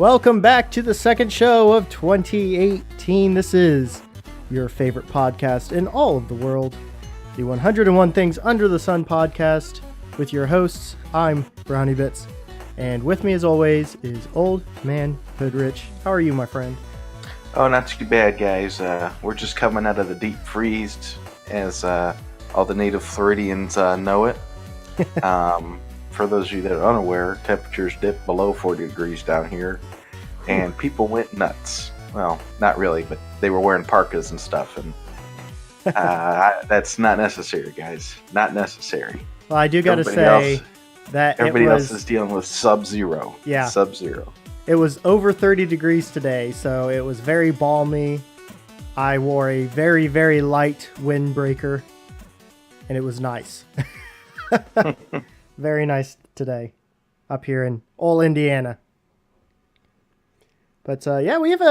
Welcome back to the second show of 2018. This is your favorite podcast in all of the world, the 101 Things Under the Sun podcast with your hosts. I'm BrownieBits, and with me as always is Old Man Hoodrich. How are you, my friend? Oh, not too bad, guys. We're just coming out of the deep freeze, as all the native Floridians know it. For those of you that are unaware, temperatures dipped below 40 degrees down here, and people went nuts. Well, not really, but they were wearing parkas and stuff, and that's not necessary, guys. Not necessary. Well, I do got to say that everybody else is dealing with sub-zero. Yeah. Sub-zero. It was over 30 degrees today, so it was very balmy. I wore a very, very light windbreaker, and it was nice. Very nice today up here in old Indiana. But yeah, we have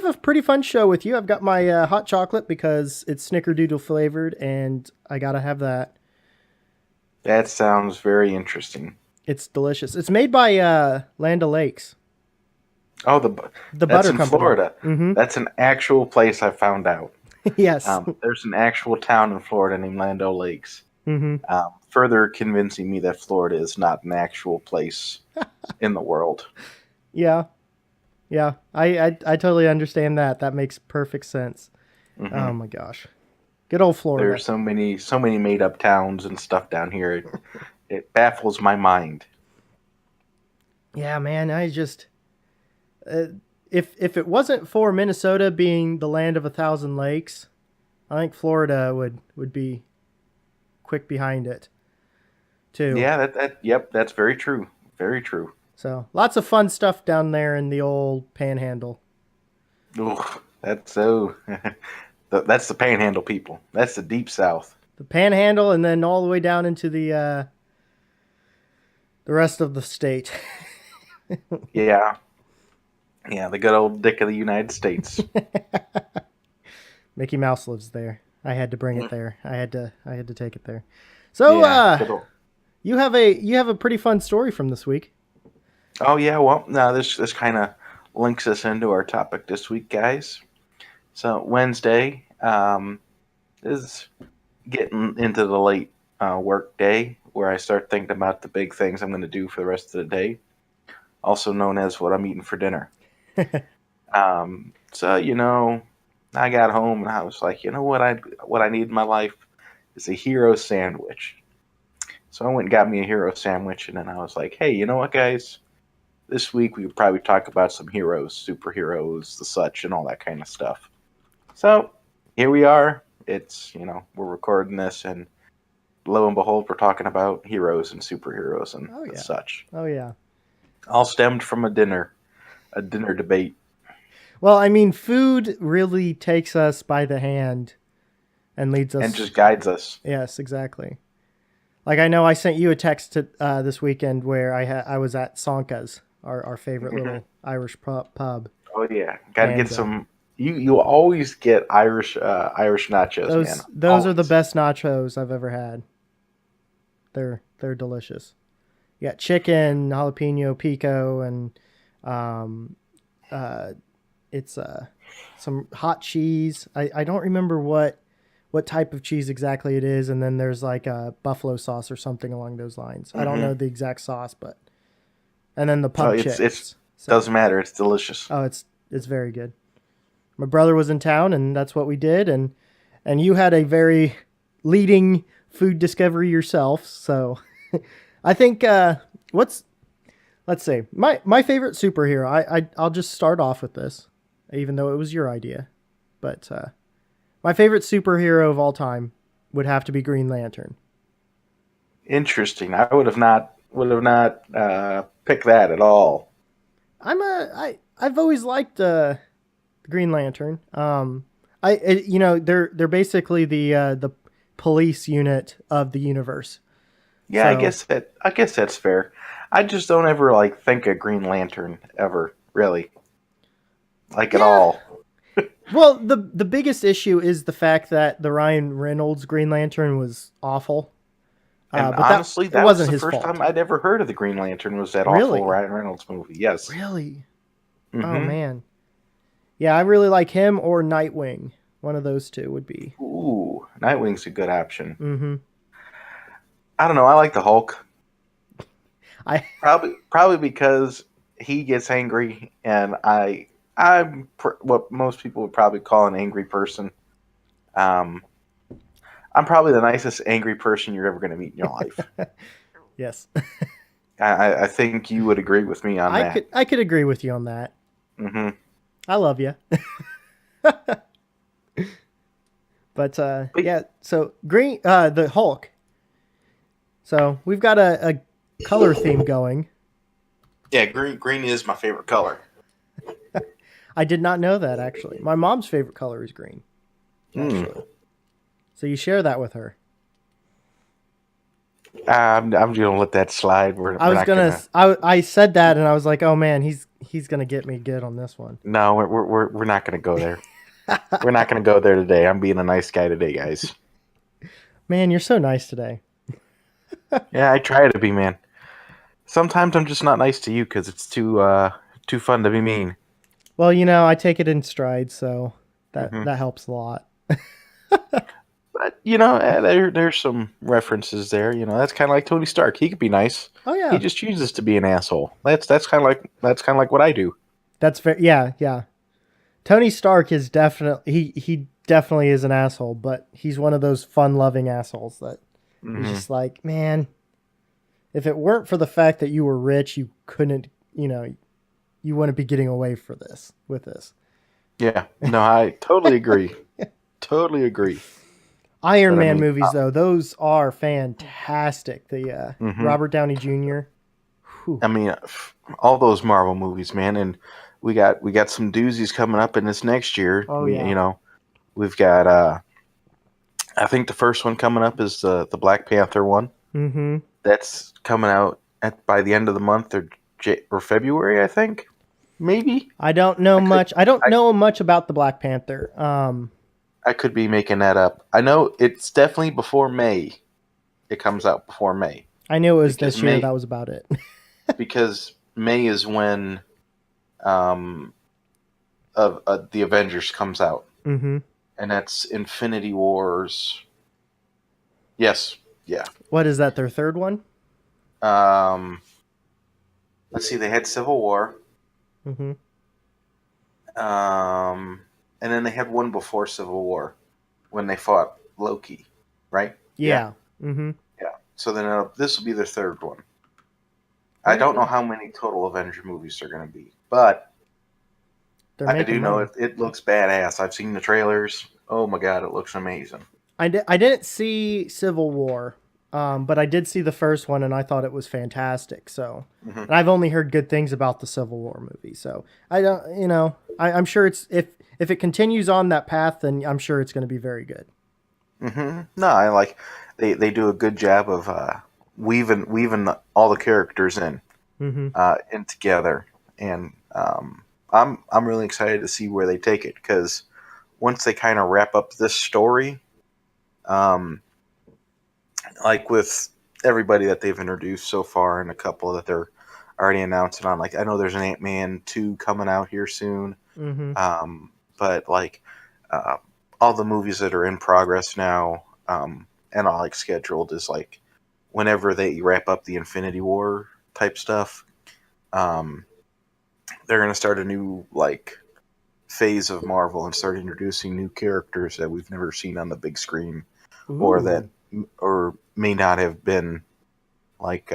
a pretty fun show with you. I've got my hot chocolate because it's snickerdoodle flavored, and I gotta have that. That sounds very interesting. It's delicious. It's made by Land O'Lakes. Oh, the butter that's in company. Florida. Mm-hmm. That's an actual place I found out. Yes. There's an actual town in Florida named Land O'Lakes. Mm-hmm. Further convincing me that Florida is not an actual place in the world. Yeah. Yeah. I totally understand that. That makes perfect sense. Mm-hmm. Oh my gosh. Good old Florida. There's so many made up towns and stuff down here. It baffles my mind. Yeah, man, I just if it wasn't for Minnesota being the land of 1,000 lakes, I think Florida would be quick behind it too. Yeah, yep, that's very true. Very true. So lots of fun stuff down there in the old Panhandle. Ooh, that's so. That's the Panhandle people. That's the Deep South. The Panhandle, and then all the way down into the rest of the state. Yeah, the good old dick of the United States. Mickey Mouse lives there. I had to bring it there. I had to take it there. So, Yeah, you have a pretty fun story from this week. Oh yeah, well, no, this kind of links us into our topic this week, guys. So Wednesday is getting into the late work day, where I start thinking about the big things I'm going to do for the rest of the day, also known as what I'm eating for dinner. So I got home and I was like, what I need in my life is a hero sandwich. So I went and got me a hero sandwich, and then I was like, hey, you know what, guys? This week we could probably talk about some heroes, superheroes, the such, and all that kind of stuff. So here we are. It's, we're recording this, and lo and behold, we're talking about heroes and superheroes and such. Oh, yeah. All stemmed from a dinner debate. Well, I mean, food really takes us by the hand and leads us. And just guides us. Yes, exactly. Like, I know I sent you a text this weekend where I was at Sonka's, our favorite little Irish pub. Oh, yeah. Got to get some. You always get Irish nachos, man. Those are the best nachos I've ever had. They're delicious. You got chicken, jalapeno pico, and it's some hot cheese. I don't remember what type of cheese exactly it is, and then there's like a buffalo sauce or something along those lines. I don't know the exact sauce, and then the pub chips. It doesn't matter. It's delicious. Oh, it's very good. My brother was in town, and that's what we did, and you had a very leading food discovery yourself. So I think let's see, my favorite superhero. I'll just start off with this, even though it was your idea, but my favorite superhero of all time would have to be Green Lantern. Interesting. I would have not picked that at all. I've always liked Green Lantern. They're basically the police unit of the universe. Yeah, So, I guess that's fair. I just don't ever think of Green Lantern ever, really. At all. Well, the biggest issue is the fact that the Ryan Reynolds Green Lantern was awful. And But honestly, that was wasn't the his first fault. time I'd ever heard of the Green Lantern was that Really? awful Ryan Reynolds movie. Yes. Really? Oh Mm-hmm. man. Yeah, I really like him or Nightwing. One of those two would be. Ooh, Nightwing's a good option. Mm-hmm. I don't know. I like the Hulk. I Probably because he gets angry, and what most people would probably call an angry person. Um, I'm probably the nicest angry person you're ever going to meet in your life. yes. I think you would agree with me on that. I could agree with you on that. Hmm. I love you. But But yeah, so green the Hulk. So we've got a color theme going. yeah, green is my favorite color. I did not know that actually. My mom's favorite color is green, Hmm. actually. So you share that with her. I'm gonna let that slide. I We're was not gonna. gonna. I said that, and I was like, "Oh man, he's gonna get me good on this one." No, we're not gonna go there. We're not gonna go there today. I'm being a nice guy today, guys. Man, you're so nice today. Yeah, I try to be, man. Sometimes I'm just not nice to you because it's too fun to be mean. Well, I take it in stride, so Hmm. that helps a lot. But there's some references there. That's kind of like Tony Stark. He could be nice. Oh He yeah, just chooses to be an asshole. That's kind of like what I do. that's fair. Yeah, yeah. Tony Stark is definitely he definitely is an asshole, but he's one of those fun-loving assholes that is Hmm. just like, man, if it weren't for the fact that you were rich, you couldn't, you wouldn't be getting away for this with this. Yeah. No, I totally agree. Totally agree. Iron But I Man mean, movies though, those are fantastic. The hmm Robert Downey Jr. Whew. I mean, all those Marvel movies, man, and we got some doozies coming up in this next year. Oh We yeah. you know we've got I think the first one coming up is the Black Panther one. Mm-hmm. That's coming out by the end of the month or February, I think. Maybe I don't know I could much. I don't I know much about the Black Panther. I could be making that up. I know it's definitely before May. It comes out before May I knew it was because this year. May That was about it. because May is when um of the Avengers comes out, Mm-hmm. and that's Infinity Wars. Yes, yeah. What is that? Their third one? Um, let's see. They had Civil War, Mm-hmm. um, and then they had one before Civil War when they fought Loki, right? Yeah, Yeah. Mm-hmm. yeah. So then this will be their third one. I Very don't know cool. how many total Avenger movies are going to be, but They're I making do know money. it looks badass. I've seen the trailers. Oh my god, it looks amazing. I didn't see Civil War, but I did see the first one, and I thought it was fantastic. So, Hmm. and I've only heard good things about the Civil War movie. So I don't, I'm sure it's if it continues on that path, then I'm sure it's going to be very good. No, I like they do a good job of weaving all the characters Mm-hmm. in together, and I'm really excited to see where they take it because once they kind of wrap up this story, um, like with everybody that they've introduced so far, and a couple that they're already announcing on, like I know there's an Ant-Man 2 coming out here soon, Mm-hmm. but like uh, all the movies that are in progress now and all like scheduled is like whenever they wrap up the Infinity War type stuff, um, they're gonna start a new like phase of Marvel and start introducing new characters that we've never seen on the big screen or that Ooh. or may not have been like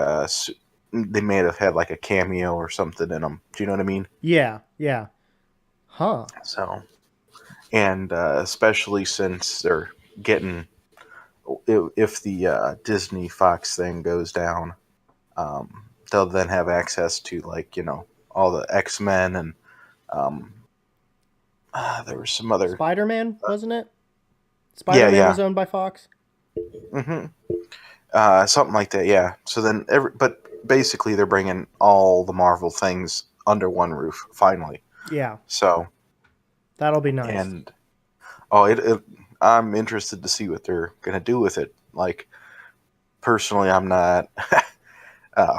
they may have had like a cameo or something in them. Do you know what I mean? Yeah. Yeah. Huh. So and especially since they're getting if the Disney Fox thing goes down, they'll then have access to like all the X Men and um, there was some other Spider Man, wasn't it? Spider yeah Man yeah was owned by Fox. hmm something like that, yeah. So then but basically they're bringing all the Marvel things under one roof finally. Yeah, So that'll be nice. and oh I'm interested to see what they're gonna do with it. Like personally, I'm not.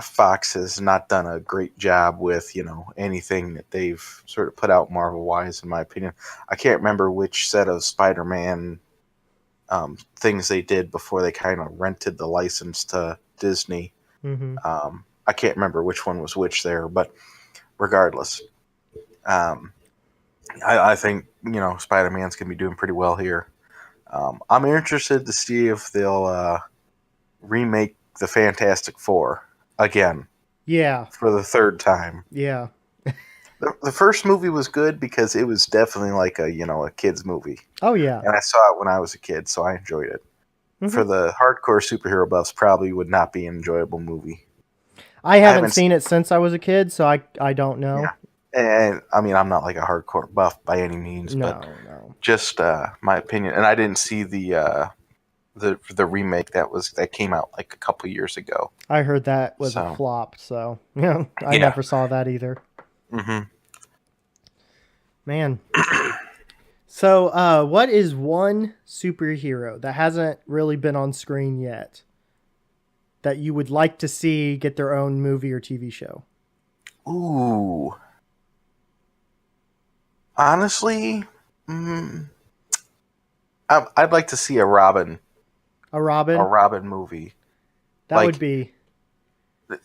Fox has not done a great job with, anything that they've sort of put out Marvel-wise, in my opinion. I can't remember which set of Spider-Man things they did before they kind of rented the license to Disney. Mm-hmm. I can't remember which one was which there, but regardless, um, I think, Spider-Man's going to be doing pretty well here. I'm interested to see if they'll remake the Fantastic Four again. Yeah. For the third time. Yeah. The first movie was good because it was definitely like a kid's movie. Oh, yeah. And I saw it when I was a kid, so I enjoyed it. Mm-hmm. For the hardcore superhero buffs, probably would not be an enjoyable movie. I haven't seen it since I was a kid, so I don't know. Yeah. And I mean, I'm not like a hardcore buff by any means, but just my opinion. And I didn't see the remake that came out like a couple years ago. I heard that was a flop, so I never saw that either. Mm-hmm. Man. So, what is one superhero that hasn't really been on screen yet that you would like to see get their own movie or TV show? Ooh. Honestly, I'd like to see a Robin. A Robin? A Robin movie. That would be...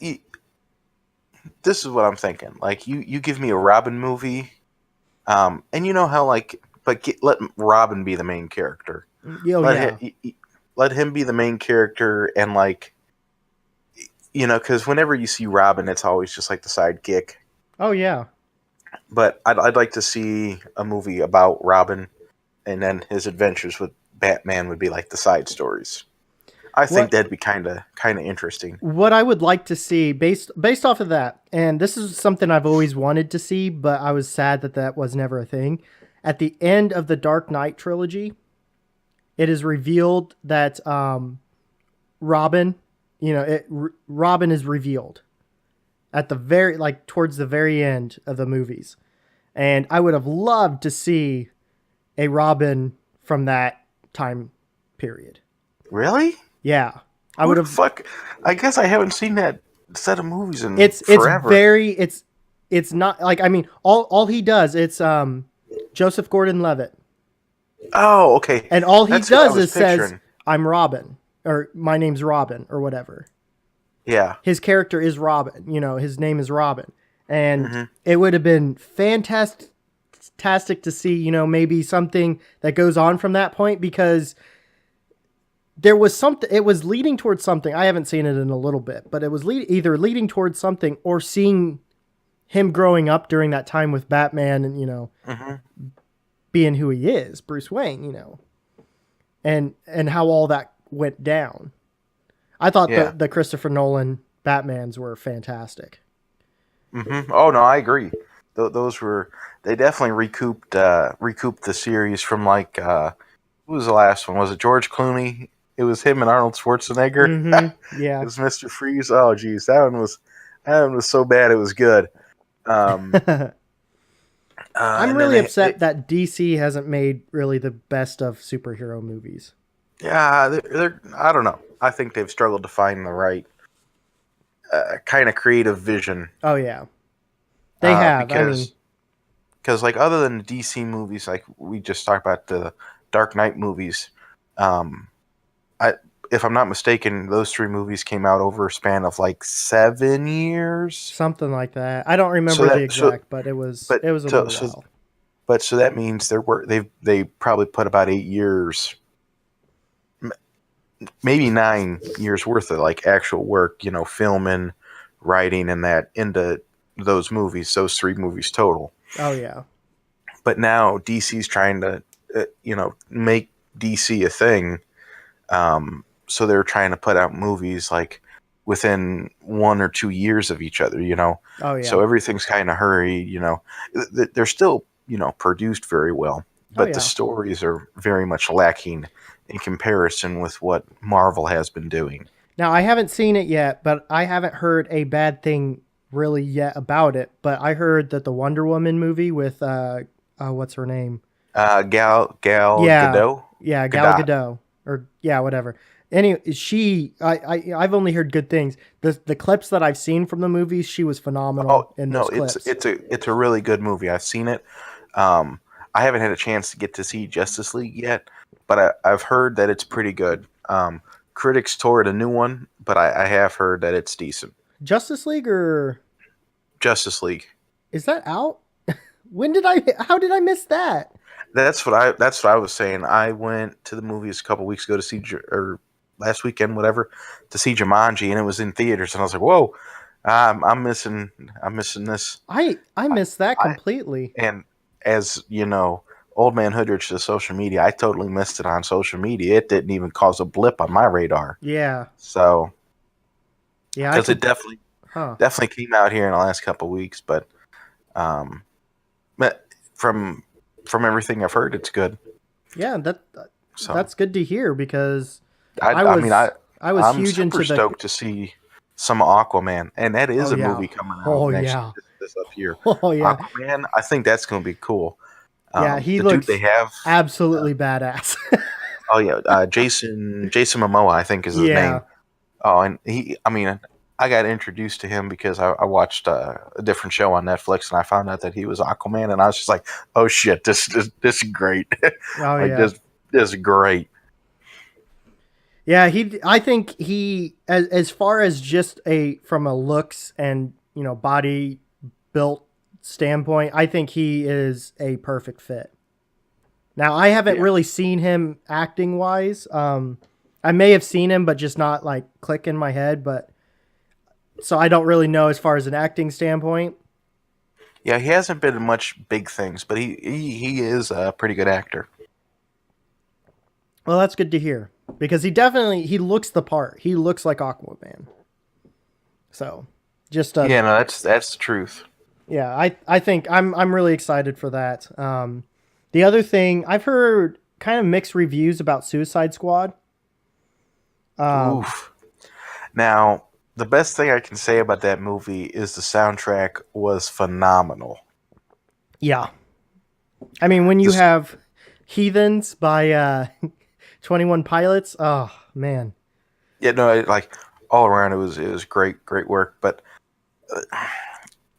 This is what I'm thinking. Like, you give me a Robin movie, and you know how, like... But let Robin be the main character. Let him be the main character, and, like... because whenever you see Robin, it's always just, like, the sidekick. Oh, yeah. But I'd like to see a movie about Robin, and then his adventures with Batman would be like the side stories. I think that'd be kind of interesting. What I would like to see based off of that, and this is something I've always wanted to see, but I was sad that was never a thing. At the end of the Dark Knight trilogy, it is revealed that Robin, Robin is revealed at the towards the very end of the movies. And I would have loved to see a Robin from that time period. Really? Yeah. I would have. Fuck. I guess I haven't seen that set of movies in forever. It's not like, I mean, all he does, it's Joseph Gordon-Levitt. Oh, okay. And all he does is says, I'm Robin, or my name's Robin, or whatever. Yeah. His character is Robin. His name is Robin. And it would have been fantastic to see, maybe something that goes on from that point, because there was something, it was leading towards something. I haven't seen it in a little bit, but it was either leading towards something or seeing him growing up during that time with Batman and, being who he is, Bruce Wayne, and how all that went down. I thought the Christopher Nolan Batmans were fantastic. Mm-hmm. Oh no, I agree. They definitely recouped the series from like who was the last one? Was it George Clooney? It was him and Arnold Schwarzenegger. Mm-hmm. Yeah, it was Mr. Freeze. Oh geez, that one was so bad it was good. I'm really upset that DC hasn't made really the best of superhero movies. Yeah, they're I don't know. I think they've struggled to find the right kind of creative vision. Oh yeah, they have. Because like other than the DC movies, like we just talked about the Dark Knight movies, if I'm not mistaken, those 3 movies came out over a span of like 7 years, something like that. I don't remember the exact, but it was a little while. But so that means they probably put about 8 years, maybe 9 years worth of like actual work, filming, writing, and that into those movies, those 3 movies total. Oh yeah. But now DC's trying to, make DC a thing. So they're trying to put out movies like within 1 or 2 years of each other, Oh yeah. So everything's kind of hurried, They're still, produced very well, but the stories are very much lacking in comparison with what Marvel has been doing. Now, I haven't seen it yet, but I haven't heard a bad thing really yet about it. But I heard that the Wonder Woman movie with, what's her name? Gal Gadot? Yeah, Gal Gadot. Or, yeah, whatever. I've only heard good things. The clips that I've seen from the movies, she was Oh phenomenal in no, those clips. it's a really good movie. I've seen it. Um, I haven't had a chance to get to see Justice League yet, but I've heard that it's pretty good. Critics tore it a new one, but I have heard that it's decent. Justice League, or Justice League. is that out? When did I? How did I miss that? That's what I was saying. I went to the movies a couple weeks ago to see or last weekend, whatever, to see Jumanji, and it was in theaters, and I was like, "Whoa, I'm missing this." I missed that I completely. and as you know, old man Hoodrich to social media, I totally missed it on social media. It didn't even cause a blip on my radar. Yeah, So yeah, I because it could. definitely Huh? definitely came out here in the last couple weeks, um, but from everything I've heard, it's good. Yeah, So that's good to hear because I I I mean was I was I'm huge super into the. stoked to see some Aquaman, and that Oh is a yeah, movie coming out oh next yeah, this up here. oh yeah, Aquaman, I think that's going to be cool. yeah. He The dude they looks have, uh, absolutely badass. oh yeah, Jason Momoa, I think is his Yeah, name. Oh, and I mean, I got introduced to him because I watched a different show on Netflix, and I found out that he was Aquaman, and I was just like, oh shit, this is great, oh like yeah. this is great. Yeah, I think he, as far as just a from a looks and body built standpoint, I think he is a perfect fit. Now, I haven't Yeah, really seen him acting wise. I may have seen him, but just not like click in my head. But so I don't really know as far as an acting standpoint. yeah, he hasn't been in much big things, but he is a pretty good actor. Well, that's good to hear because he looks the part. He looks like Aquaman. So just Yeah, no, that's the truth. yeah, I think I'm really excited for that. The other thing I've heard kind of mixed reviews about Suicide Squad. Um, Oof. Now, the best thing I can say about that movie is the soundtrack was phenomenal. yeah, I mean when you This, have Heathens by 21 Pilots, oh man, yeah, no, like all around it was great work, but uh,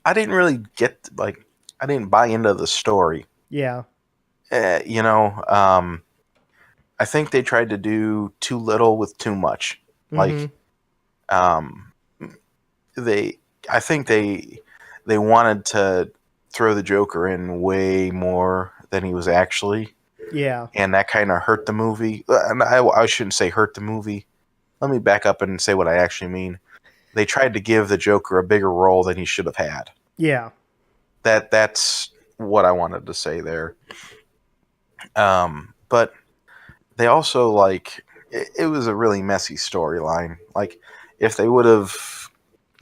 I didn't really get like I didn't buy into the story. yeah, You know, I think they tried to do too little with too much. mm-hmm, Like, um, they, I think they wanted to throw the Joker in way more than he was actually, yeah, and that kind of hurt the movie. And I shouldn't say hurt the movie. Let me back up and say what I actually mean. They tried to give the Joker a bigger role than he should have had. yeah, That's what I wanted to say there. But they also like it was a really messy storyline. Like if they would have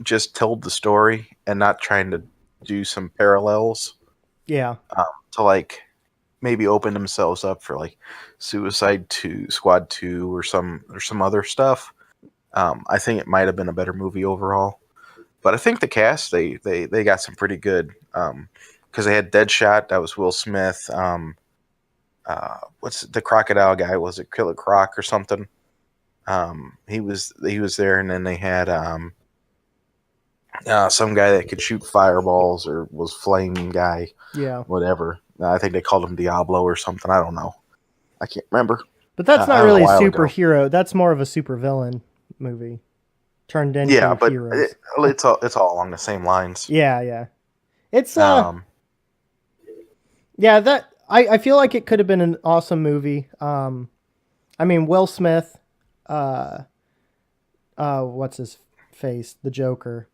just told the story and not trying to do some parallels yeah, to like maybe open themselves up for like Squad 2 or some other stuff. I think it might have been a better movie overall. But I think the cast they got some pretty good because they had Deadshot, that was Will Smith. What's the crocodile guy? Was it Killer Croc or something? He was there, and then they had some guy that could shoot fireballs or was flame guy, yeah. whatever. I think they called him Diablo or something. I don't know. I can't remember. But that's not That was a really a while ago. superhero. That's more of a supervillain movie turned Yeah, into but heroes. it's all along the same lines. Yeah, yeah. It's Um, yeah, that I feel like it could have been an awesome movie. I mean Will Smith, uh what's his face? The Joker.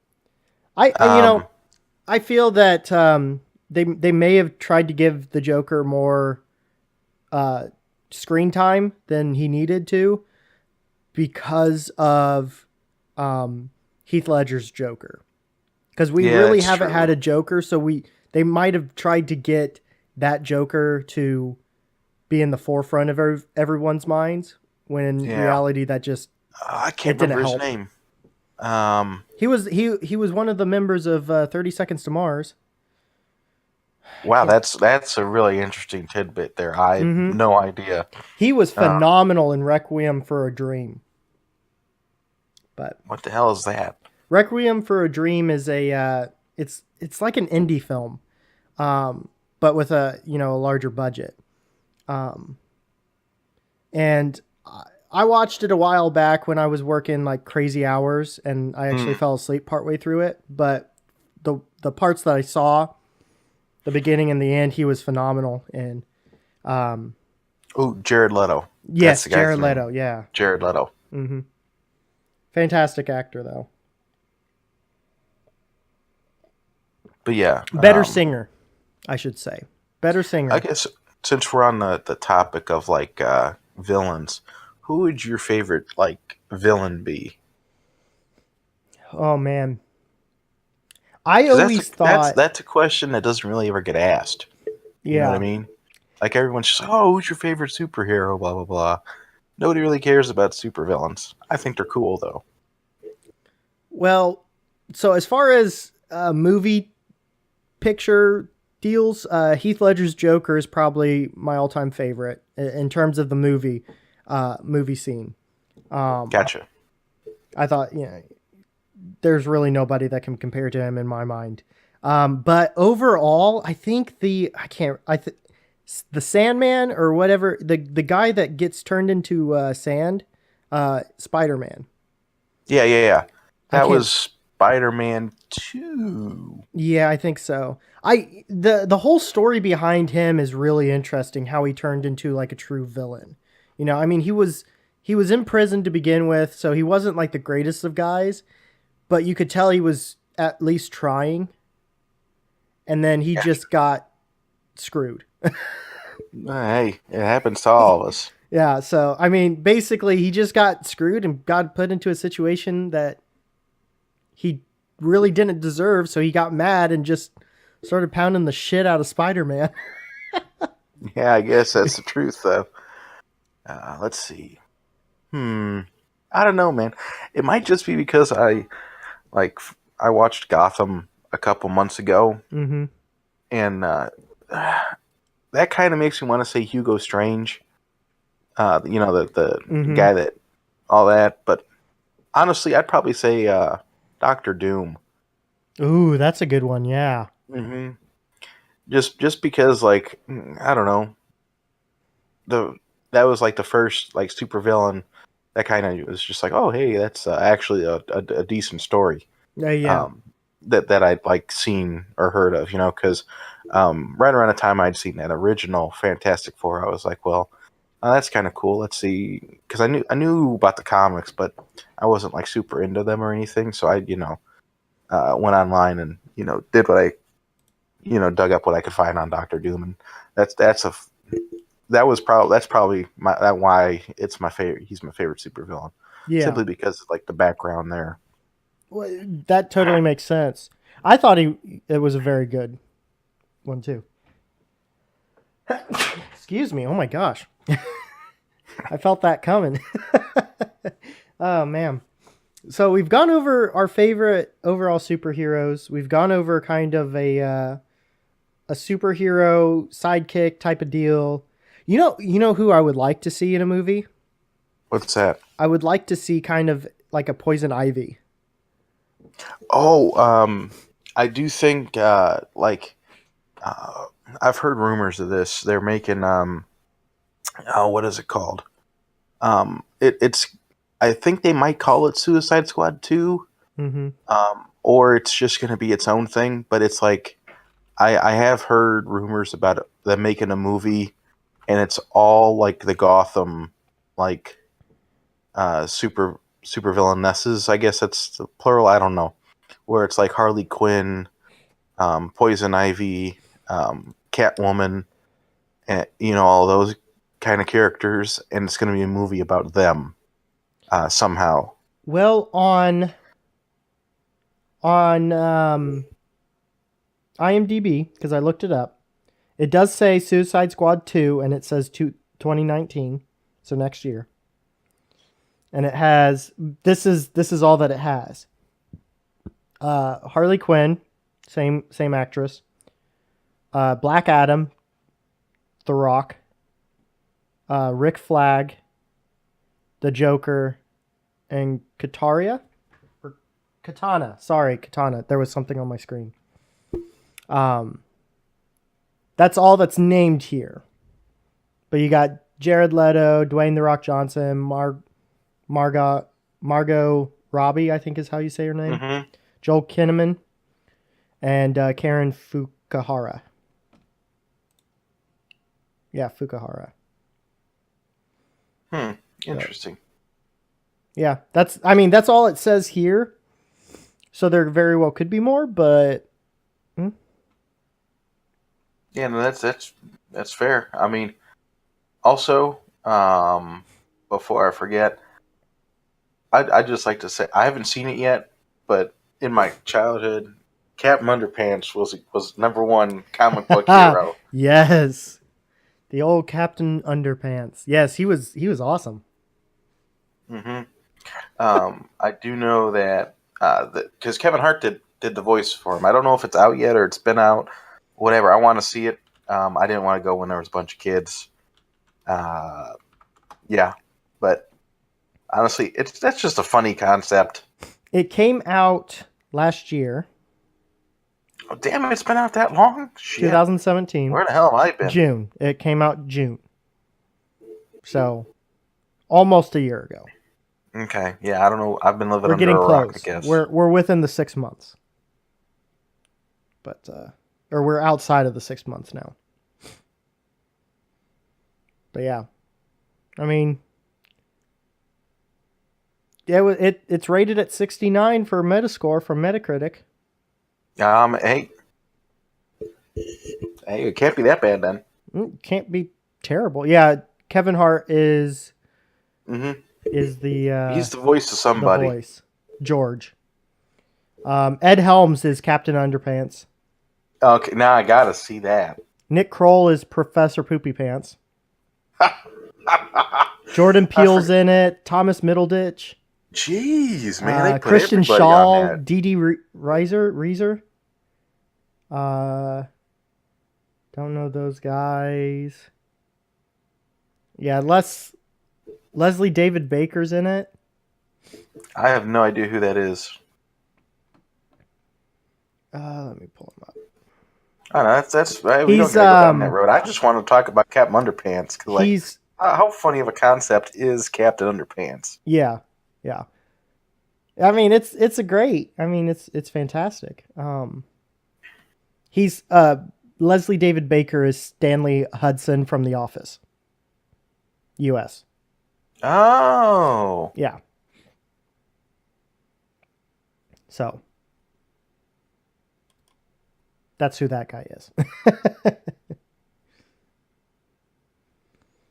um, I feel that they may have tried to give the Joker more uh screen time than he needed to because of Heath Ledger's Joker. Because we yeah, really that's haven't had true. a Joker, so they might have tried to get that Joker to be in the forefront of everyone's minds when in Yeah, reality that just I can't it didn't remember his help. name. Um, He was one of the members of 30 Seconds to Mars. I wow, can't. that's a really interesting tidbit there. I had Mm-hmm. no idea. He was Uh, phenomenal in Requiem for a Dream. But What the hell is that? Requiem for a Dream is it's like an indie film, but with a larger budget. Um, and I watched it a while back when I was working like crazy hours, and I actually Hmm. fell asleep partway through it. But the parts that I saw, the beginning and the end, he was phenomenal. And Oh, Jared Leto. That's yes, the guy's Jared name. Leto, yeah, Jared Leto. fantastic actor though. But yeah, Better singer, I should say. Better I singer. guess since we're on the topic of like villains, who would your favorite like villain be? Oh man, I Because that's always a, that's thought, that's a question that doesn't really ever get asked. You know what I yeah. mean? Like everyone's just like, oh, who's your favorite superhero? Blah blah blah. Nobody really cares about supervillains. I think they're cool though. Well, so as far as movie picture deals, Heath Ledger's Joker is probably my all-time favorite in terms of the movie scene. Gotcha. I thought, there's really nobody that can compare to him in my mind. But overall, I think the Sandman or whatever, the guy that gets turned into sand, Spider-Man. Yeah, yeah, yeah. I That can't. was Spider-Man 2. Yeah, I think so. The whole story behind him is really interesting. How he turned into like a true villain. I mean, he was in prison to begin with, so he wasn't like the greatest of guys, but you could tell he was at least trying. And then he Gotcha. just got screwed. Hey, it happens to all of us. Yeah, so I mean, basically, he just got screwed and got put into a situation that he really didn't deserve. So he got mad and just started pounding the shit out of Spider-Man. Yeah, I guess that's the truth, though. Let's see. I don't know, man. It might just be because like I watched Gotham a couple months ago, Mm-hmm. and that kind of makes me want to say Hugo Strange. The Mm-hmm. guy that all that, but honestly, I'd probably say Doctor Doom. Ooh, that's a good one. Yeah. hmm just because, like, I don't know, the that was like the first like supervillain that kind of was just like, oh hey, that's actually a decent story. Yeah. Um, that I'd like seen or heard of, because right around the time I'd seen that original Fantastic Four, I was like, well, that's kind of cool. Let's see, because I knew about the comics, but I wasn't like super into them or anything. So I went online and did what I dug up what I could find on Doctor Doom, and that's probably that why it's my favorite. He's my favorite supervillain, Yeah. simply because of, like, the background there. Well, that totally makes sense. I thought it was a very good one too. Excuse me. Oh my gosh. I felt that coming. Oh man. So we've gone over our favorite overall superheroes. We've gone over kind of a superhero sidekick type of deal. You know who I would like to see in a movie? What's that? I would like to see kind of like a Poison Ivy. Oh, I do think like uh, I've heard rumors of this. They're making oh, what is it called? It's I think they might call it Suicide Squad 2, Mm-hmm. or it's just going to be its own thing. But it's like I have heard rumors about them making a movie, and it's all like the Gotham like super villainesses. I guess that's the plural. I don't know. Where it's like Harley Quinn, Poison Ivy, Catwoman, and all those kind of characters, and it's going to be a movie about them somehow. Well, on IMDb, because I looked it up, it does say Suicide Squad 2, and it says 2019, so next year. And it has this is all that it has. Harley Quinn, same actress. Black Adam, The Rock, Rick Flag, the Joker, and Kataria. Katana. Sorry, Katana. There was something on my screen. That's all that's named here. But you got Jared Leto, Dwayne The Rock Johnson, Margot Robbie, I think is how you say her name. Mm-hmm. Joel Kinnaman, and Karen Fukuhara. Yeah, Fukuhara. Interesting. Yeah, that's all it says here. So there very well could be more, but Yeah, no, that's fair. I mean, also, before I forget, I'd just like to say I haven't seen it yet, but in my childhood, Captain Underpants was #1 comic book hero. Yes. The old Captain Underpants. Yes, he was awesome. Mm-hmm. I do know that because Kevin Hart did the voice for him. I don't know if it's out yet or it's been out. Whatever. I want to see it. I didn't want to go when there was a bunch of kids. Yeah, but honestly, that's just a funny concept. It came out last year. Oh, damn it! It's been out that long. Shit. 2017. Where the hell have I been? June. It came out June. So, almost a year ago. Okay. Yeah, I don't know. I've been living We're under getting a close. rock, I guess. We're within the 6 months. But or we're outside of the 6 months now. But yeah. I mean, yeah, it's rated at 69 for Metascore from Metacritic. Hey, it can't be that bad then. Can't be terrible. Yeah, Kevin Hart is Mm-hmm. is the He's the voice of somebody. The voice. George. Ed Helms is Captain Underpants. Okay, now I gotta see that. Nick Kroll is Professor Poopy Pants. Jordan Peele's in it. Thomas Middleditch. Jeez, man, they put Christian everybody Shaw, on that. Dee Dee Reiser. Don't know those guys. Yeah, Leslie David Baker's in it. I have no idea who that is. Let me pull him up. I know that's we don't gotta go down that road. I just want to talk about Captain Underpants because, how funny of a concept is Captain Underpants? Yeah. I mean, it's fantastic. He's Leslie David Baker is Stanley Hudson from The Office. U.S. Oh. Yeah. So that's who that guy is.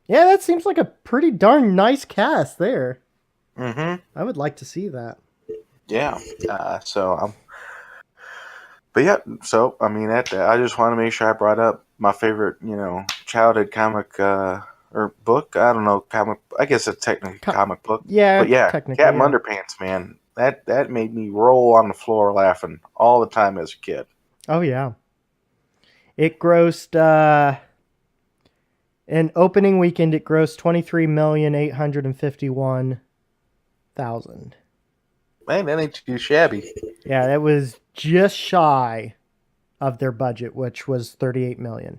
Yeah, that seems like a pretty darn nice cast there. Mm-hmm. I would like to see that. Yeah. But yeah, so I mean, I just want to make sure I brought up my favorite, childhood comic or book. I don't know, comic. I guess it's technically comic book. Yeah, but yeah, Captain Underpants, man. That made me roll on the floor laughing all the time as a kid. Oh yeah. It grossed in opening weekend. It grossed $23,851,000. Man, that ain't too shabby. Yeah, that was just shy of their budget, which was $38 million.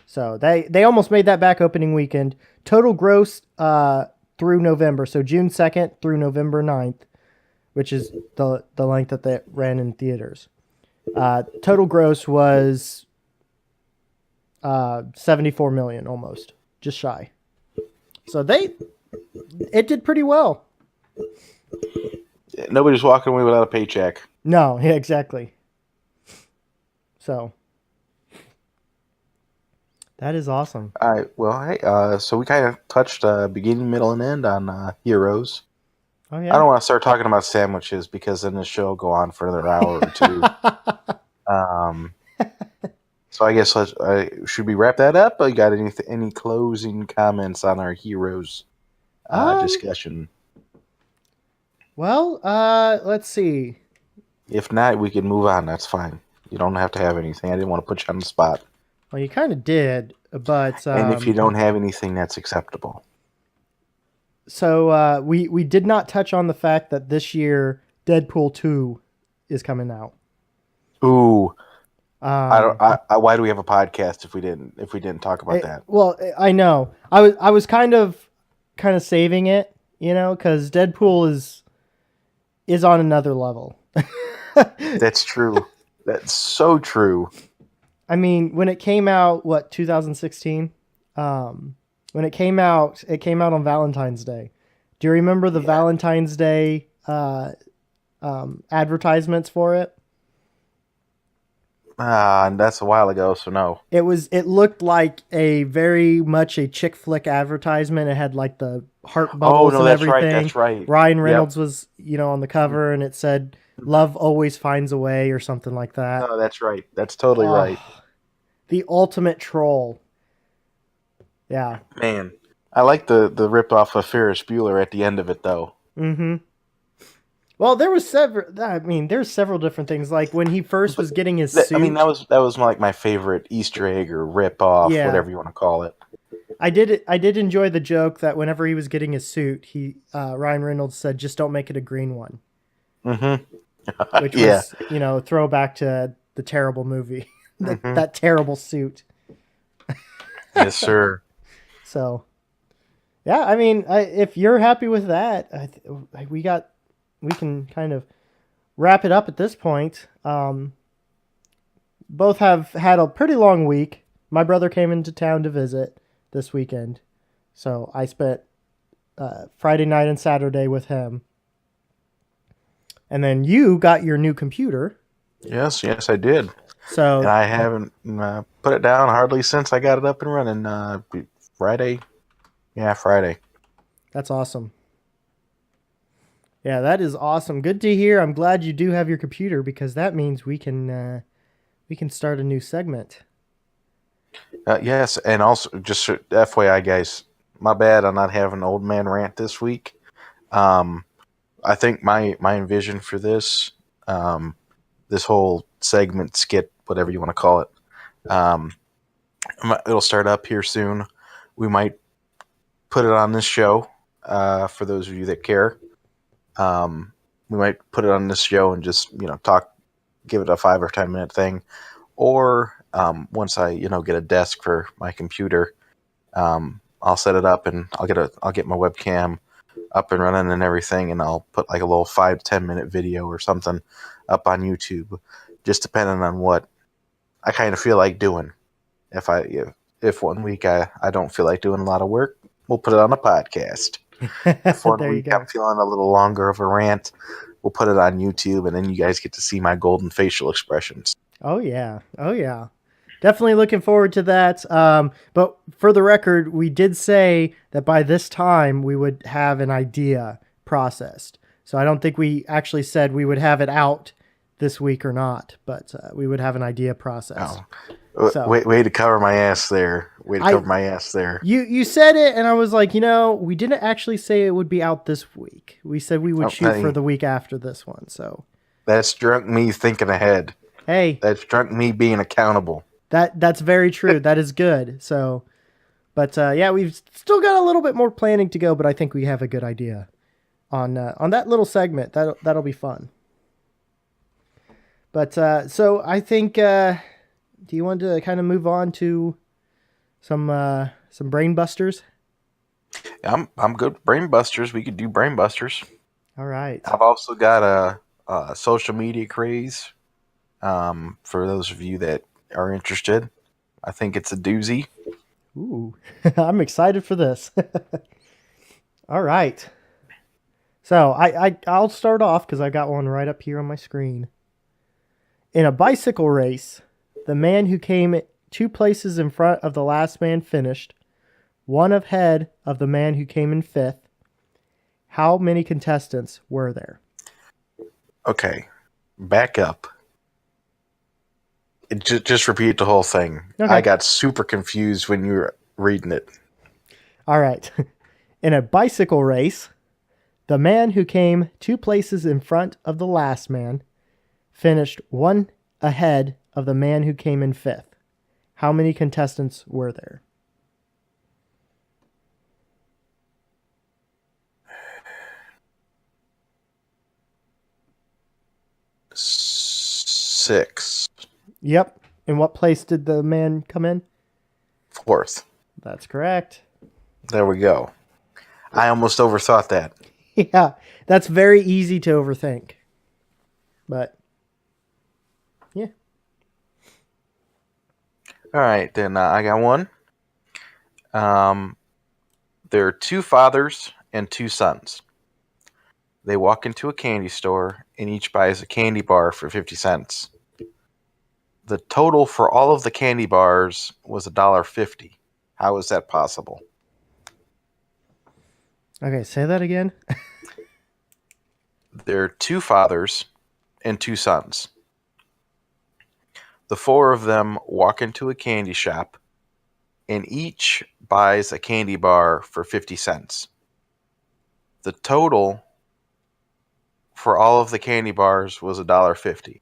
So they almost made that back opening weekend. Total gross through November, so June 2nd through November 9th, which is the length that they ran in theaters. Total gross was $74 million, almost, just shy. So it did pretty well. Nobody's walking away without a paycheck. No, yeah, exactly. So that is awesome. All right. Well, hey, so we kind of touched beginning, middle, and end on heroes. Oh yeah. I don't want to start talking about sandwiches because then the show will go on for another hour or two. So I guess should we wrap that up? You got any closing comments on our heroes discussion? Well, let's see. If not, we can move on. That's fine. You don't have to have anything. I didn't want to put you on the spot. Well, you kind of did, but and if you don't have anything, that's acceptable. So we did not touch on the fact that this year Deadpool 2 is coming out. Ooh, I don't. Um, Why do we have a podcast if we didn't talk about that? well, I know. I was kind of saving it, because Deadpool is on another level. That's true. That's so true. I mean, when it came out, 2016? When it came out on Valentine's Day. Do you remember the Valentine's Day advertisements for it? And that's a while ago, so no. It looked like a very much a chick flick advertisement. It had like the heart Oh bubbles no, and that's right. everything. That's right. Ryan Yep. Reynolds was, on the cover, and it said "Love always finds a way" or something like that. No, that's right. That's totally Oh, right. the ultimate troll. Yeah. Man, I like the rip off of Ferris Bueller at the end of it though. Mm-hmm. Well, there's several different things. Like when he first was getting his suit. I mean, that was like my favorite Easter egg or rip off, Yeah. whatever you want to call it. I did enjoy the joke that whenever he was getting his suit, Ryan Reynolds said, "Just don't make it a green one," Mm-hmm. which Yeah. was throwback to the terrible movie, Mhm. that terrible suit. Yes, sir. So, yeah, I mean, if you're happy with that, we can kind of wrap it up at this point. Both have had a pretty long week. My brother came into town to visit this weekend, so I spent Friday night and Saturday with him. And then you got your new computer. Yes, I did. So And I haven't put it down hardly since I got it up and running. Friday. Yeah, Friday. that's awesome. Yeah, that is awesome. Good to hear. I'm glad you do have your computer, because that means we can start a new segment. Yes, and also just FYI, guys, my bad on not having an old man rant this week. I think my envision for this this whole segment, skit, whatever you want to call it, it'll start up here soon. We might put it on this show for those of you that care. We might put it on this show and just talk, give it a 5 or 10 minute thing, or once I get a desk for my computer, I'll set it up and I'll get my webcam up and running and everything, and I'll put like a little 5-10 minute video or something up on YouTube, just depending on what I kind of feel like doing. If 1 week I don't feel like doing a lot of work, we'll put it on a podcast. If 1 There you week go. I'm feeling a little longer of a rant, we'll put it on YouTube, and then you guys get to see my golden facial expressions. Oh yeah. Definitely looking forward to that. But for the record, we did say that by this time we would have an idea processed. So I don't think we actually said we would have it out this week or not, but we would have an idea processed. Oh. So, way to cover my ass there. You said it, and I was like, we didn't actually say it would be out this week. We said we would shoot for the week after this one. So that's drunk me thinking ahead. Hey, that's drunk me being accountable. That's very true. That is good. So, but yeah, we've still got a little bit more planning to go, but I think we have a good idea on that little segment. That'll be fun. But so I think, do you want to kind of move on to some brain busters? I'm good with brain busters. We could do brain busters. All right. I've also got a social media craze. For those of you that are interested, I think it's a doozy. Ooh, I'm excited for this. All right. So I'll start off because I got one right up here on my screen. In a bicycle race, the man who came 2 places in front of the last man finished, 1 ahead of the man who came in 5th. How many contestants were there? Okay, back up. Just repeat the whole thing. Okay. I got super confused when you were reading it. All right. In a bicycle race, the man who came 2 places in front of the last man finished 1 ahead of the man who came in 5th. How many contestants were there? 6. Yep. In what place did the man come in? 4th. That's correct. There we go. I almost overthought that. Yeah, that's very easy to overthink. But, yeah. All right, then I got one. There are 2 fathers and 2 sons. They walk into a candy store and each buys a candy bar for 50 cents. The total for all of the candy bars was $1.50. How is that possible? Okay, say that again. There are 2 fathers and 2 sons. The 4 of them walk into a candy shop and each buys a candy bar for 50 cents. The total for all of the candy bars was $1.50.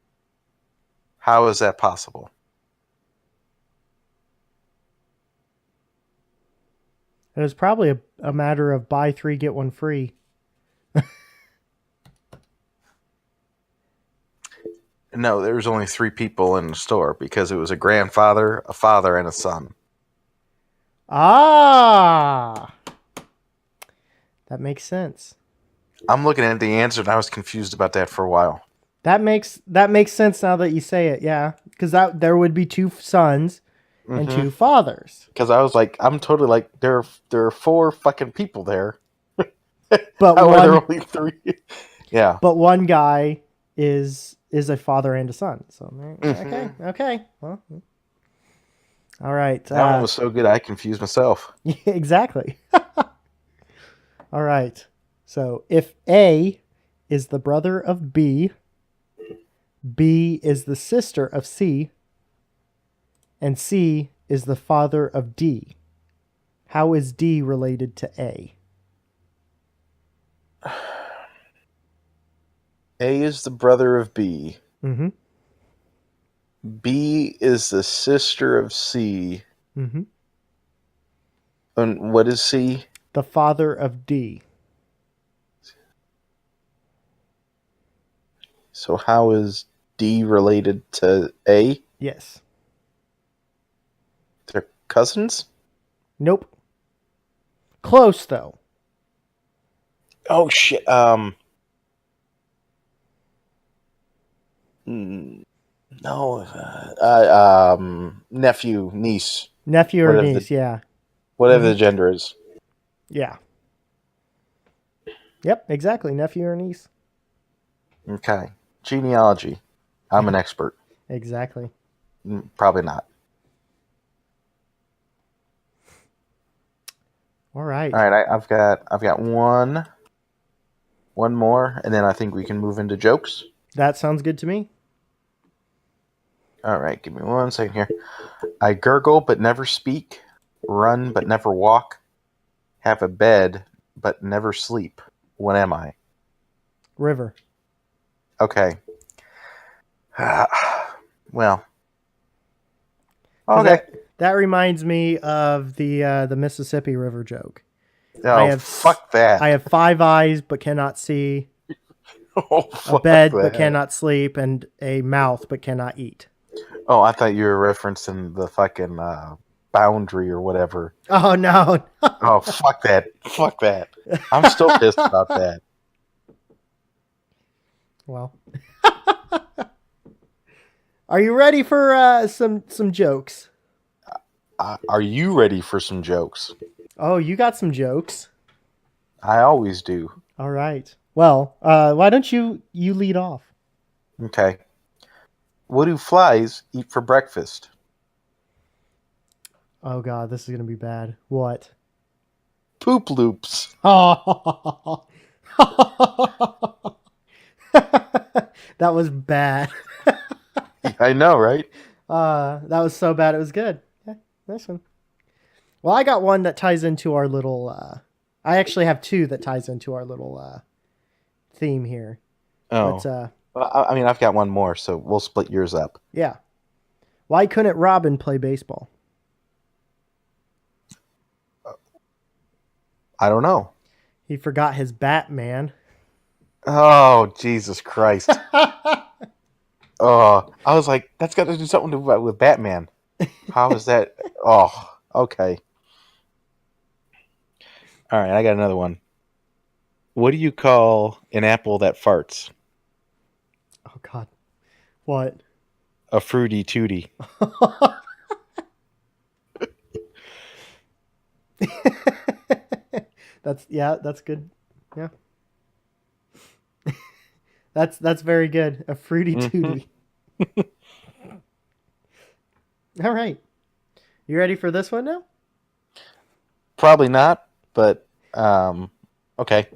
How is that possible? It was probably a matter of buy 3, get 1 free. No, there was only 3 people in the store because it was a grandfather, a father, and a son. Ah! That makes sense. I'm looking at the answer and I was confused about that for a while. That makes sense now that you say it, yeah. Because there would be 2 sons and 2 fathers. Because I was like, I'm totally like, there are 4 fucking people there. But How are there only 3? Yeah. But one guy is a father and a son. So okay. Well, all right. That one was so good I confused myself. Exactly. All right. So if A is the brother of B, B is the sister of C, and C is the father of D, how is D related to A? A is the brother of B. Mm-hmm. B is the sister of C. Mm-hmm. And what is C? The father of D. So how is D related to A? Yes. They're cousins? Nope. Close, though. Oh, shit. No. Nephew, niece. Nephew or Whatever niece, yeah. Whatever the gender is. Yeah. Yep, exactly. Nephew or niece. Okay. Genealogy. I'm an expert. Exactly. Probably not. All right. All right. I've got one more, and then I think we can move into jokes. That sounds good to me. All right. Give me 1 second here. I gurgle but never speak, run but never walk, have a bed but never sleep. What am I? River. Okay. Well. Okay. That reminds me of the Mississippi River joke. Oh, fuck that. I have 5 eyes but cannot see, Oh, a bed that. but cannot sleep, and a mouth but cannot eat. Oh, I thought you were referencing the fucking boundary or whatever. Oh, no. Oh, fuck that. Fuck that. I'm still pissed about that. Well. Are you ready for some jokes? Are you ready for some jokes? Oh, you got some jokes. I always do. All right. Well, why don't you lead off? Okay. What do flies eat for breakfast? Oh, God, this is going to be bad. What? Poop loops. Oh. That was bad. I know, right? That was so bad it was good. Yeah, nice one. Well, I got one that ties into our little... I actually have 2 that ties into our little theme here. Oh. But, I mean, I've got one more, so we'll split yours up. yeah. Why couldn't Robin play baseball? I don't know. He forgot his bat, man. Oh, Jesus Christ. Oh, I was like, that's got to do something with Batman. How is that? Oh, okay. All right, I got another one. What do you call an apple that farts? Oh God, what? A fruity tooty. That's good. Yeah, that's very good. A fruity Mm-hmm. tooty. All right, you ready for this one now? Probably not, but okay.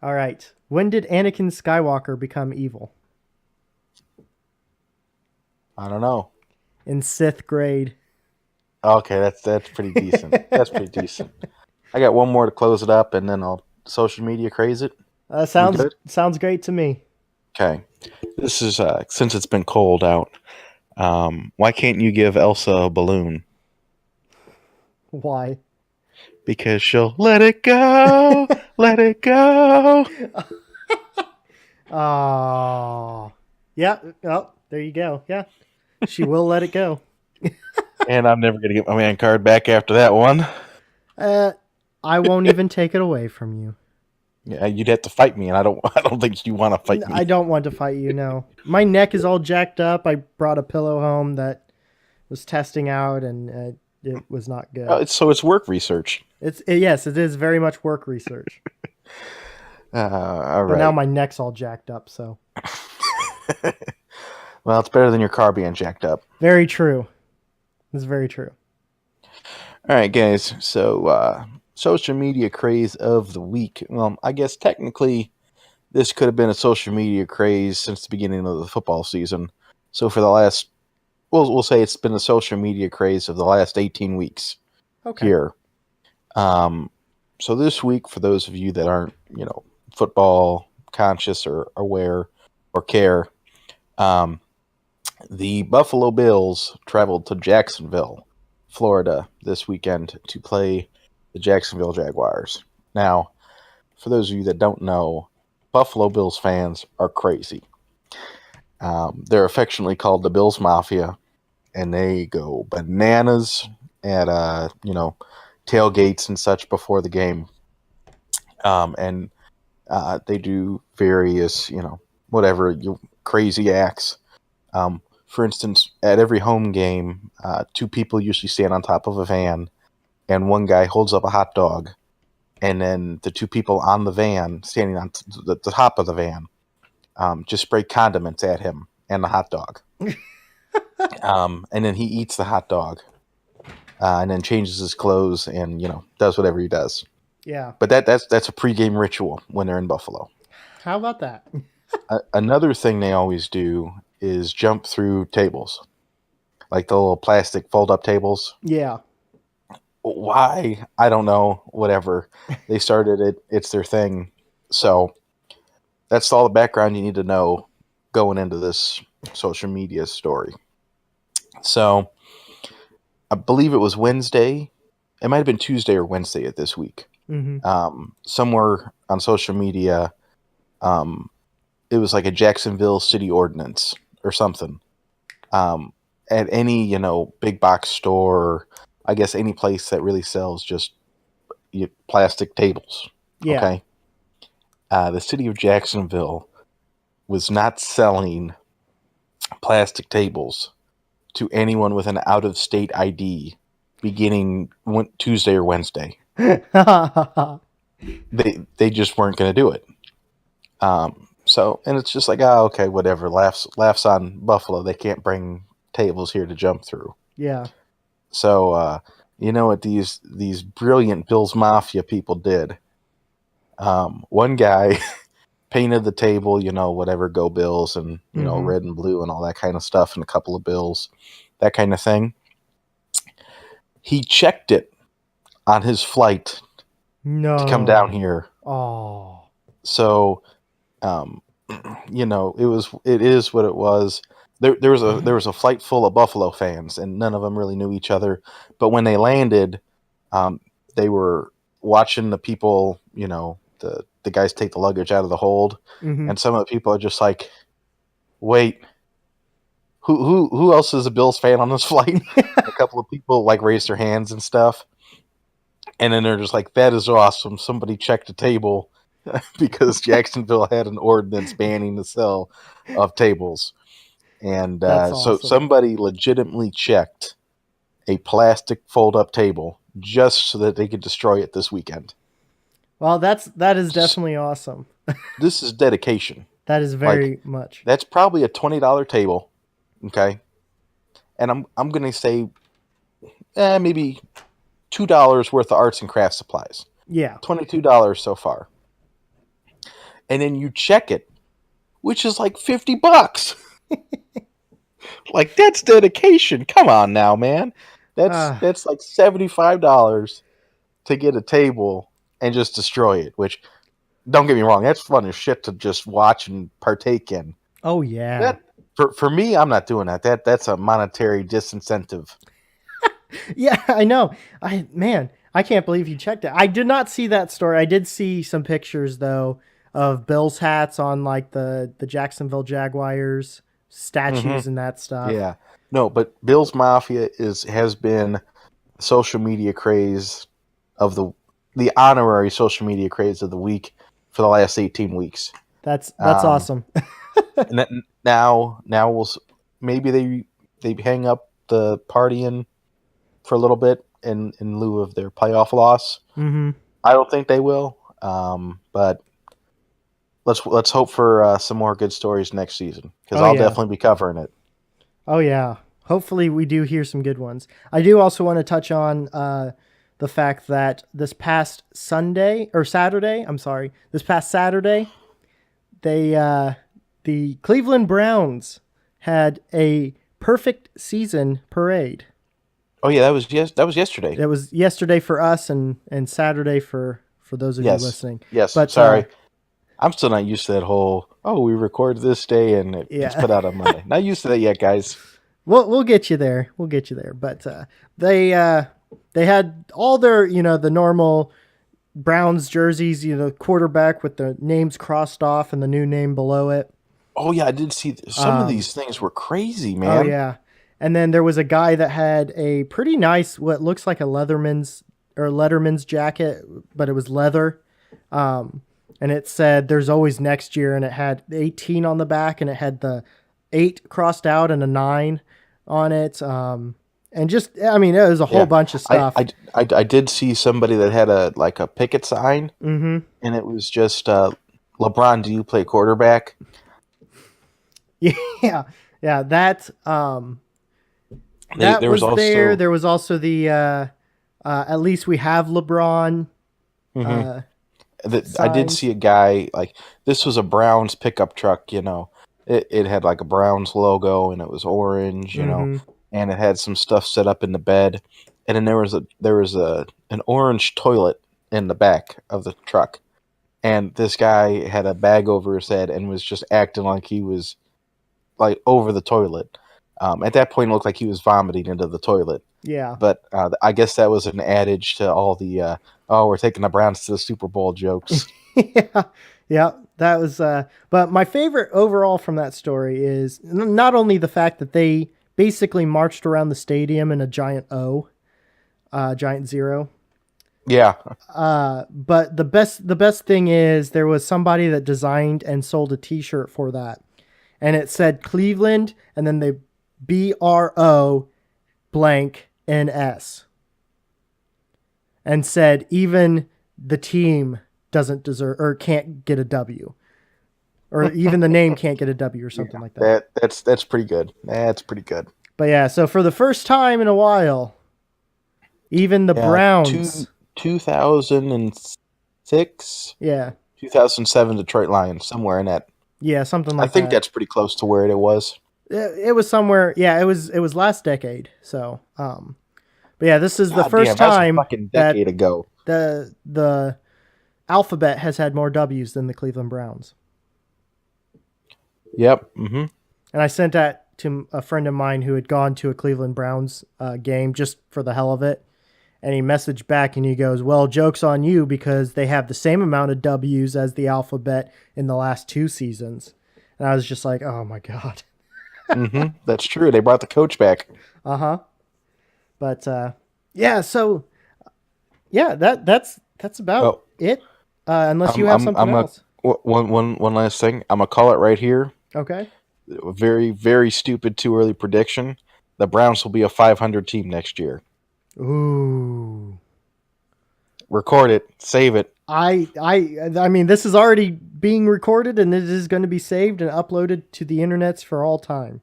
All right. When did Anakin Skywalker become evil? I don't know. In sixth grade. Okay, that's pretty decent. That's pretty decent. I got one more to close it up, and then I'll social media craze it. We Sounds good? sounds great to me. Okay. This is since it's been cold out. Why can't you give Elsa a balloon? Why? Because she'll let it go, let it go. Oh, yeah. Oh, there you go. Yeah, she will let it go. And I'm never gonna get my man card back after that one. Uh, I won't even take it away from you. Yeah, you'd have to fight me, and I don't. I don't think you want to fight I me. don't want to fight you. No, my neck is all jacked up. I brought a pillow home that was testing out, and it was not good. It's work research. Yes, it is very much work research. All But now right. my neck's all jacked up. So Well, it's better than your car being jacked up. very true. It's very true. All right, guys. So, social media craze of the week. Well, I guess technically this could have been a social media craze since the beginning of the football season. So for the last, we'll say it's been a social media craze of the last 18 weeks Okay. here. So this week, for those of you that aren't, football conscious or aware or care, the Buffalo Bills traveled to Jacksonville, Florida this weekend to play the Jacksonville Jaguars. Now, for those of you that don't know, Buffalo Bills fans are crazy. They're affectionately called the Bills Mafia, and they go bananas at tailgates and such before the game, and they do various whatever crazy acts. For instance, at every home game, two people usually stand on top of a van, and one guy holds up a hot dog, and then the two people on the van, standing on the top of the van, just spray condiments at him and the hot dog. And then he eats the hot dog, and then changes his clothes and does whatever he does. Yeah. But that's a pregame ritual when they're in Buffalo. How about that? Another thing they always do is jump through tables, like the little plastic fold-up tables. Yeah. Why? I don't know. Whatever. They started it. It's their thing. So that's all the background you need to know going into this social media story. So I believe it was Wednesday. It might have been Tuesday or Wednesday of this week. Somewhere on social media, it was like a Jacksonville city ordinance or something. At any big box store, I guess any place that really sells just plastic tables. Yeah. Okay. The city of Jacksonville was not selling plastic tables to anyone with an out-of-state ID beginning Tuesday or Wednesday. They just weren't going to do it. So, and it's just like, okay, whatever. Laughs on Buffalo. They can't bring tables here to jump through. Yeah. So, you know what these brilliant Bills Mafia people did? One guy painted the table, whatever, go Bills, and red and blue and all that kind of stuff, and a couple of Bills, that kind of thing. He checked it on his flight No. to come down here. Oh. So, it is what it was. There was a flight full of Buffalo fans, and none of them really knew each other. But when they landed, they were watching the people, the guys take the luggage out of the hold, and some of the people are just like, wait, who else is a Bills fan on this flight? A couple of people like raised their hands and stuff. And then they're just like, that is awesome. Somebody checked the table because Jacksonville had an ordinance banning the sale of tables. And That's so awesome. somebody legitimately checked a plastic fold-up table just so that they could destroy it this weekend. Well, that is definitely awesome. This is dedication. That is very much. That's probably a $20 table, okay? And I'm going to say maybe $2 worth of arts and crafts supplies. Yeah. $22 so far. And then you check it, which is like $50. Like, that's dedication. Come on now, man. That's like $75 to get a table and just destroy it, which, don't get me wrong, that's fun as shit to just watch and partake in. Oh, yeah. For me, I'm not doing that. That's a monetary disincentive. Yeah, I know. I can't believe you checked it. I did not see that story. I did see some pictures, though, of Bills hats on, like, the Jacksonville Jaguars statues and that stuff. Yeah. No, but Bills Mafia has been social media craze of the honorary social media craze of the week for the last 18 weeks. That's awesome. And that, now maybe they hang up the partying for a little bit in lieu of their playoff loss. Mm-hmm. I don't think they will, but let's hope for some more good stories next season, because I'll definitely be covering it. Oh yeah, hopefully we do hear some good ones. I do also want to touch on the fact that this past Saturday, the Cleveland Browns had a perfect season parade. Oh yeah, that was yesterday. It was yesterday for us and Saturday for those of you listening. Yes, but sorry. I'm still not used to that whole, we recorded this day and it's put out on Monday. Not used to that yet, guys. We'll get you there. But they had all their, the normal Browns jerseys, quarterback with the names crossed off and the new name below it. Oh yeah, I did see some of these things were crazy, man. Oh yeah. And then there was a guy that had a pretty nice, what looks like a Letterman's jacket, but it was leather. And it said there's always next year, and it had 18 on the back, and it had the 8 crossed out and a 9 on it. And just, it was a whole bunch of stuff. I did see somebody that had a picket sign, and it was just, LeBron, do you play quarterback? Yeah. That There was also there. There was also the, at least we have LeBron. I did see a guy, this was a Browns pickup truck, it had like a Browns logo and it was orange, and it had some stuff set up in the bed, and then there was an orange toilet in the back of the truck, and this guy had a bag over his head and was just acting like he was like over the toilet. At that point, it looked like he was vomiting into the toilet. Yeah. But I guess that was an adage to all the, we're taking the Browns to the Super Bowl jokes. Yeah. That was, but my favorite overall from that story is not only the fact that they basically marched around the stadium in a giant O, giant zero. Yeah. But the best thing is there was somebody that designed and sold a t-shirt for that. And it said Cleveland and then they BRO blank NS. And said even the team doesn't deserve or can't get a W. Or even the name can't get a W or something like that. That's pretty good. That's pretty good. But yeah, so for the first time in a while, even the Browns 2006? Yeah. 2007 Detroit Lions, somewhere in that. Yeah, something like that. I think that's pretty close to where it was. It was somewhere. Yeah, it was last decade. So, but yeah, this is the first time that's a fucking decade ago. The alphabet has had more W's than the Cleveland Browns. Yep. Mm-hmm. And I sent that to a friend of mine who had gone to a Cleveland Browns game just for the hell of it. And he messaged back and he goes, well, joke's on you because they have the same amount of W's as the alphabet in the last 2 seasons. And I was just like, oh my God. That's true. They brought the coach back. Uh-huh. But yeah, so yeah, that's about it. Unless you have something else. One last thing. I'm gonna call it right here. Okay. A very, very stupid too early prediction. The Browns will be a 500 team next year. Ooh. Record it. Save it. I mean, this is already being recorded, and it is going to be saved and uploaded to the internets for all time.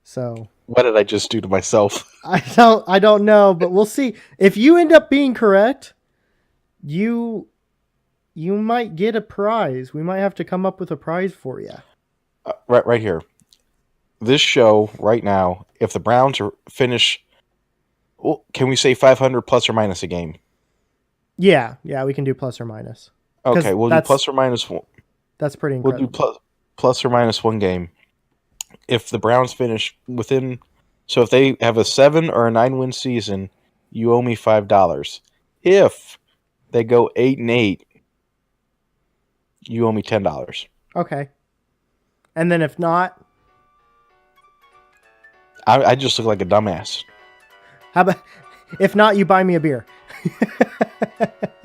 So What did I just do to myself? I don't know, but we'll see. If you end up being correct, you might get a prize. We might have to come up with a prize for you. Right here. This show right now. If the Browns finish, well, can we say 500 plus or minus a game? Yeah, we can do plus or minus. Okay, we'll do plus or minus one. That's pretty incredible. We'll do plus or minus one game. If the Browns finish within, so if they have a 7 or a 9 win season, you owe me $5. If they go 8-8, you owe me $10. Okay. And then if not, I just look like a dumbass. how about if not, you buy me a beer?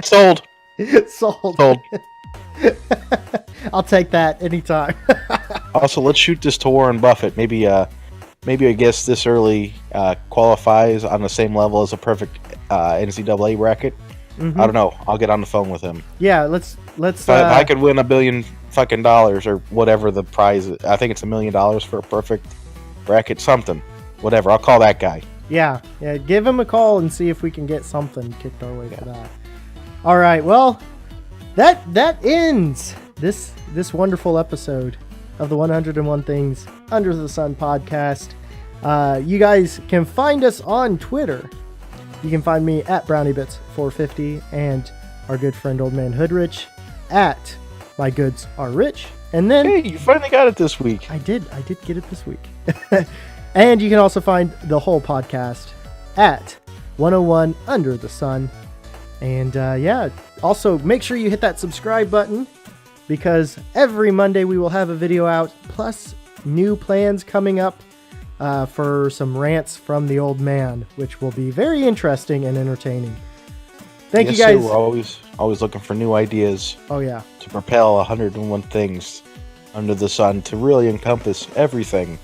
Sold. Sold. I'll take that anytime. Also, let's shoot this to Warren Buffett. Maybe I guess this early qualifies on the same level as a perfect NCAA bracket. I don't know. I'll get on the phone with him. Yeah, let's. If I could win $1 billion fucking dollars or whatever the prize is, I think it's $1 million for a perfect bracket. Something, whatever. I'll call that guy. Yeah. Give him a call and see if we can get something kicked our way for that. All right. Well, that ends this wonderful episode of the 101 Things Under the Sun podcast. You guys can find us on Twitter. You can find me at BrownieBits450 and our good friend Old Man Hoodrich at My Goods Are Rich. And then hey, you finally got it this week. I did get it this week. And you can also find the whole podcast at 101 Under the Sun. And also make sure you hit that subscribe button, because every Monday we will have a video out, plus new plans coming up for some rants from the old man, which will be very interesting and entertaining. Thank you guys. Sir, we're always looking for new ideas. Oh yeah. To propel 101 things under the sun, to really encompass everything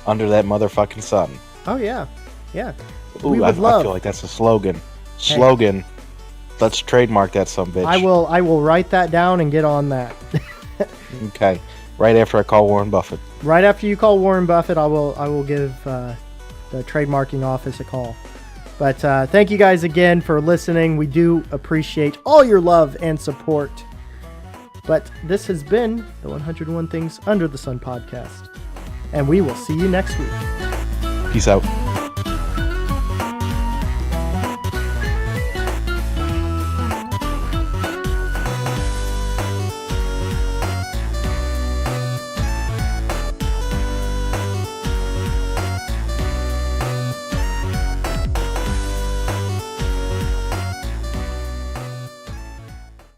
under that motherfucking sun. Oh yeah. Ooh, I feel like that's a slogan. Slogan. Hey. Let's trademark that bitch. I will write that down and get on that. Okay. Right after I call Warren Buffett. Right after you call Warren Buffett, I will give the trademarking office a call. But thank you guys again for listening. We do appreciate all your love and support. But this has been the 101 Things Under the Sun podcast. And we will see you next week. Peace out.